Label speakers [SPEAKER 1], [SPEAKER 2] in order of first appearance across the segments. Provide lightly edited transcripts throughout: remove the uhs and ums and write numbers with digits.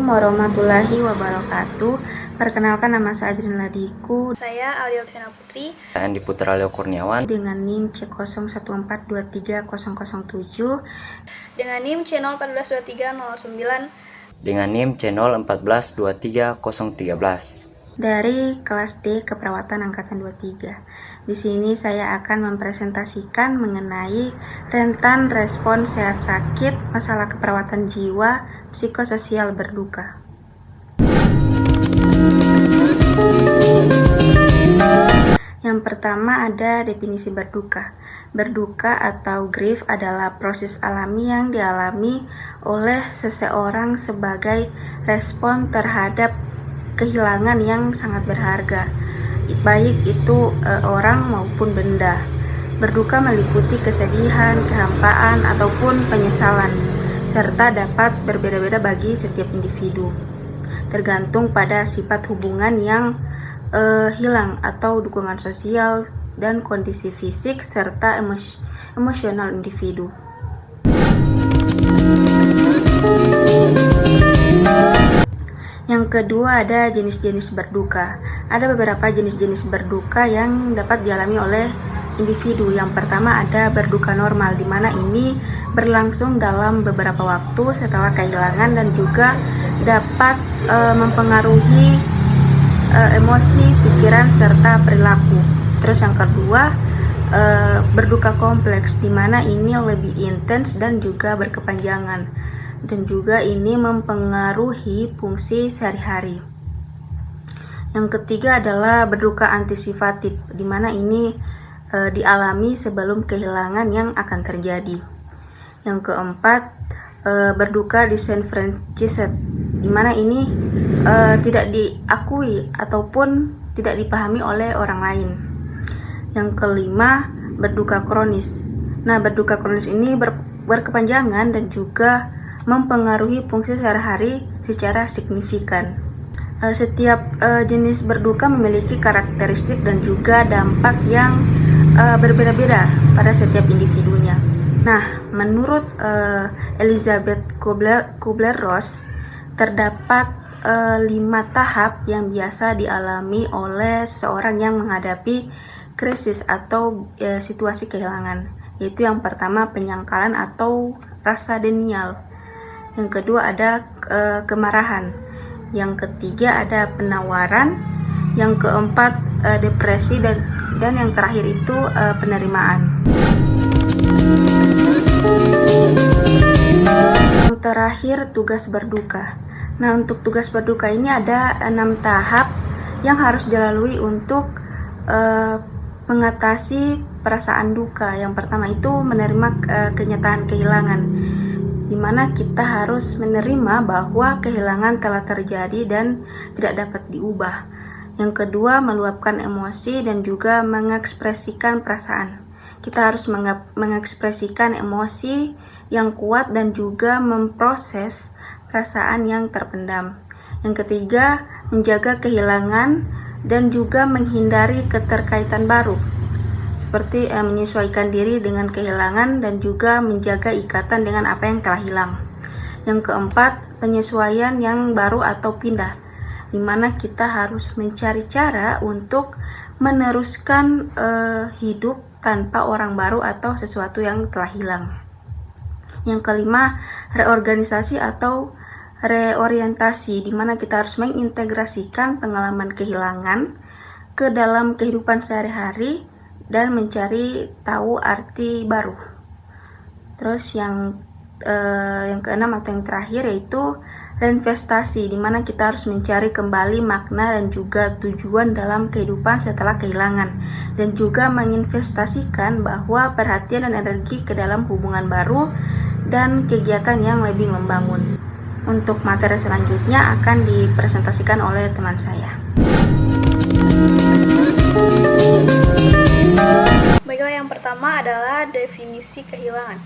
[SPEAKER 1] warahmatullahi wabarakatuh. Perkenalkan, nama saya Ajrin Ladiku.
[SPEAKER 2] Saya Aulia Tiana Putri.
[SPEAKER 3] Andi Putra Leo Kurniawan.
[SPEAKER 1] Dengan NIM C01423007.
[SPEAKER 2] Dengan NIM C0142309.
[SPEAKER 3] Dengan NIM C014230013.
[SPEAKER 1] Dari kelas D Keperawatan Angkatan 23. Di sini saya akan mempresentasikan mengenai rentan respon sehat sakit, masalah keperawatan jiwa, psikososial berduka. Yang pertama ada definisi berduka. Berduka atau grief adalah proses alami yang dialami oleh seseorang sebagai respon terhadap kehilangan yang sangat berharga, baik itu orang maupun benda. Berduka meliputi kesedihan, kehampaan, ataupun penyesalan, serta dapat berbeda-beda bagi setiap individu, tergantung pada sifat hubungan yang hilang atau dukungan sosial dan kondisi fisik serta emosional individu. Yang kedua ada jenis-jenis berduka. Ada beberapa jenis-jenis berduka yang dapat dialami oleh individu. Yang pertama ada berduka normal, di mana ini berlangsung dalam beberapa waktu setelah kehilangan dan juga dapat mempengaruhi emosi, pikiran, serta perilaku. Terus yang kedua berduka kompleks, di mana ini lebih intens dan juga berkepanjangan, dan juga ini mempengaruhi fungsi sehari-hari. Yang ketiga adalah berduka antisipatif, di mana ini dialami sebelum kehilangan yang akan terjadi. Yang keempat berduka disenfranchised, di mana ini tidak diakui ataupun tidak dipahami oleh orang lain. Yang kelima berduka kronis. Nah, berduka kronis ini berkepanjangan dan juga mempengaruhi fungsi sehari-hari secara signifikan. Setiap jenis berduka memiliki karakteristik dan juga dampak yang berbeda-beda pada setiap individunya. Nah, menurut Elizabeth Kubler-Ross, terdapat 5 tahap yang biasa dialami oleh seseorang yang menghadapi krisis atau situasi kehilangan, yaitu yang pertama penyangkalan atau rasa denial. Yang kedua ada kemarahan. Yang ketiga ada penawaran. Yang keempat depresi dan yang terakhir itu penerimaan. Yang terakhir tugas berduka. Nah, untuk tugas berduka ini ada 6 tahap yang harus dilalui untuk mengatasi perasaan duka. Yang pertama itu menerima kenyataan kehilangan, di mana kita harus menerima bahwa kehilangan telah terjadi dan tidak dapat diubah. Yang kedua, meluapkan emosi dan juga mengekspresikan perasaan. Kita harus mengekspresikan emosi yang kuat dan juga memproses perasaan yang terpendam. Yang ketiga, menjaga kehilangan dan juga menghindari keterkaitan baru, seperti menyesuaikan diri dengan kehilangan dan juga menjaga ikatan dengan apa yang telah hilang. Yang keempat, penyesuaian yang baru atau pindah, di mana kita harus mencari cara untuk meneruskan hidup tanpa orang baru atau sesuatu yang telah hilang. Yang kelima, reorganisasi atau reorientasi, di mana kita harus mengintegrasikan pengalaman kehilangan ke dalam kehidupan sehari-hari dan mencari tahu arti baru. Terus yang keenam atau yang terakhir yaitu reinvestasi, di mana kita harus mencari kembali makna dan juga tujuan dalam kehidupan setelah kehilangan, dan juga menginvestasikan bahwa perhatian dan energi ke dalam hubungan baru dan kegiatan yang lebih membangun. Untuk materi selanjutnya akan dipresentasikan oleh teman saya.
[SPEAKER 2] Baiklah, yang pertama adalah definisi kehilangan.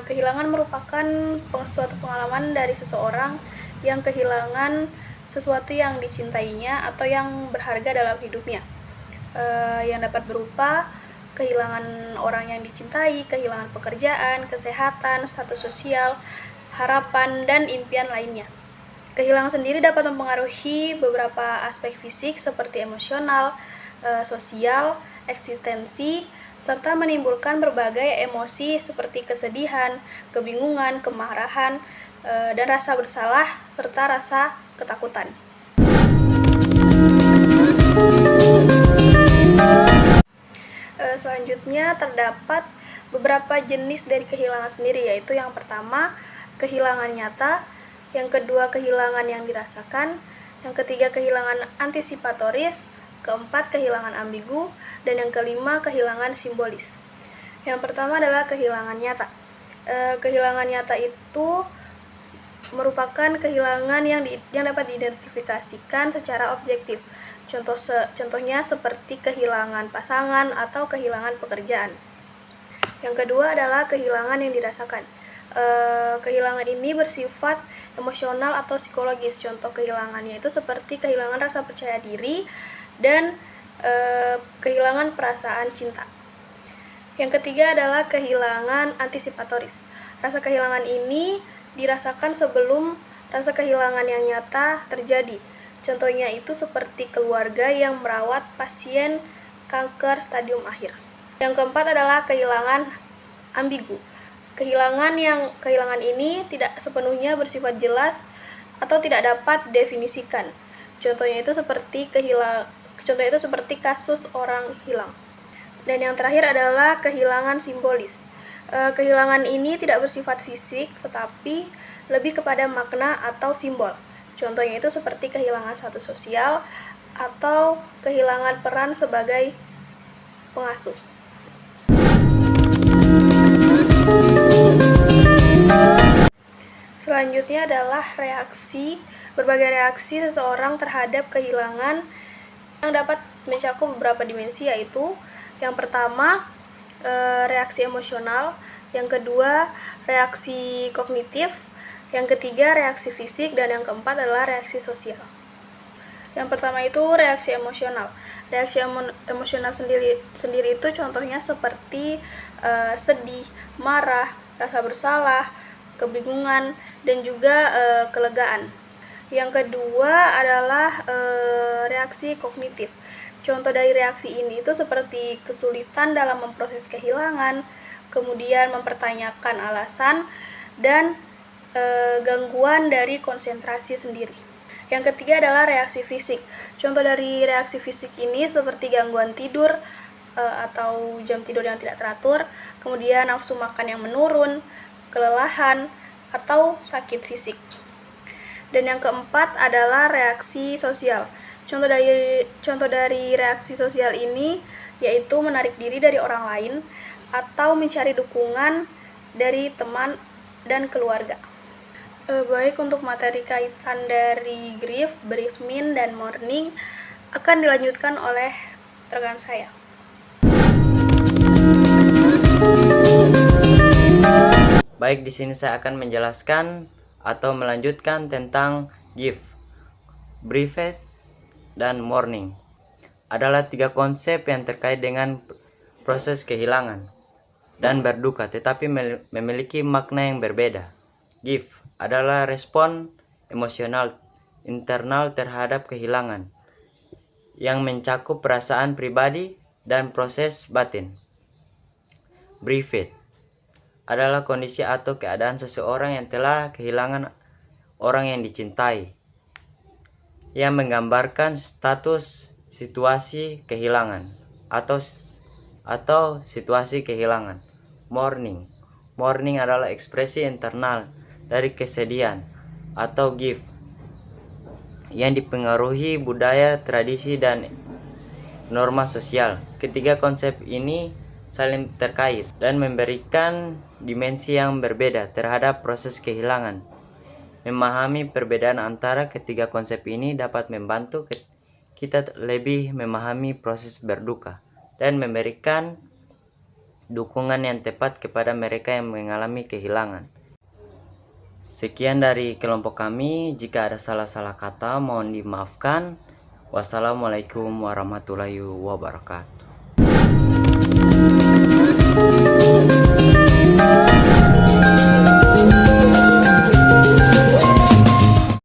[SPEAKER 2] Kehilangan merupakan suatu pengalaman dari seseorang yang kehilangan sesuatu yang dicintainya atau yang berharga dalam hidupnya, yang dapat berupa kehilangan orang yang dicintai, kehilangan pekerjaan, kesehatan, status sosial, harapan, dan impian lainnya. Kehilangan sendiri dapat mempengaruhi beberapa aspek fisik seperti emosional, sosial, eksistensi, serta menimbulkan berbagai emosi seperti kesedihan, kebingungan, kemarahan, dan rasa bersalah, serta rasa ketakutan. Selanjutnya terdapat beberapa jenis dari kehilangan sendiri, yaitu yang pertama kehilangan nyata, yang kedua kehilangan yang dirasakan, yang ketiga kehilangan antisipatoris, keempat kehilangan ambigu, dan yang kelima kehilangan simbolis. Yang pertama adalah kehilangan nyata. Kehilangan nyata itu merupakan kehilangan yang dapat diidentifikasikan secara objektif. Contohnya seperti kehilangan pasangan atau kehilangan pekerjaan. Yang kedua adalah kehilangan yang dirasakan. Kehilangan ini bersifat emosional atau psikologis. Contoh kehilangannya itu seperti kehilangan rasa percaya diri dan kehilangan perasaan cinta. Yang ketiga adalah kehilangan antisipatoris. Rasa kehilangan ini dirasakan sebelum rasa kehilangan yang nyata terjadi. Contohnya itu seperti keluarga yang merawat pasien kanker stadium akhir. Yang keempat adalah kehilangan ambigu. Kehilangan ini tidak sepenuhnya bersifat jelas atau tidak dapat definisikan. Contohnya itu seperti kasus orang hilang. Dan yang terakhir adalah kehilangan simbolis. Kehilangan ini tidak bersifat fisik, tetapi lebih kepada makna atau simbol. Contohnya itu seperti kehilangan status sosial atau kehilangan peran sebagai pengasuh. Selanjutnya adalah berbagai reaksi seseorang terhadap kehilangan yang dapat mencakup beberapa dimensi, yaitu yang pertama reaksi emosional, yang kedua reaksi kognitif, yang ketiga reaksi fisik, dan yang keempat adalah reaksi sosial. Yang pertama itu reaksi emosional. Reaksi emosional sendiri itu contohnya seperti sedih, marah, rasa bersalah, kebingungan, dan juga kelegaan. Yang kedua adalah reaksi kognitif. Contoh dari reaksi ini itu seperti kesulitan dalam memproses kehilangan, kemudian mempertanyakan alasan, dan gangguan dari konsentrasi sendiri. Yang ketiga adalah reaksi fisik. Contoh dari reaksi fisik ini seperti gangguan tidur atau jam tidur yang tidak teratur, kemudian nafsu makan yang menurun, kelelahan, atau sakit fisik. Dan yang keempat adalah reaksi sosial. Contoh dari reaksi sosial ini yaitu menarik diri dari orang lain atau mencari dukungan dari teman dan keluarga. Baik, untuk materi kaitan dari grief, bereavement, dan mourning akan dilanjutkan oleh rekan saya.
[SPEAKER 3] Baik, di sini saya akan menjelaskan atau melanjutkan tentang grief, bereavement, dan mourning. Adalah tiga konsep yang terkait dengan proses kehilangan dan berduka, tetapi memiliki makna yang berbeda. Grief adalah respon emosional internal terhadap kehilangan yang mencakup perasaan pribadi dan proses batin. Bereavement adalah kondisi atau keadaan seseorang yang telah kehilangan orang yang dicintai, yang menggambarkan status situasi kehilangan atau situasi kehilangan. Mourning adalah ekspresi internal dari kesedihan atau grief yang dipengaruhi budaya, tradisi, dan norma sosial. Ketiga konsep ini saling terkait dan memberikan dimensi yang berbeda terhadap proses kehilangan. Memahami perbedaan antara ketiga konsep ini dapat membantu kita lebih memahami proses berduka dan memberikan dukungan yang tepat kepada mereka yang mengalami kehilangan. Sekian dari kelompok kami. Jika ada salah-salah kata mohon dimaafkan. Wassalamualaikum warahmatullahi wabarakatuh.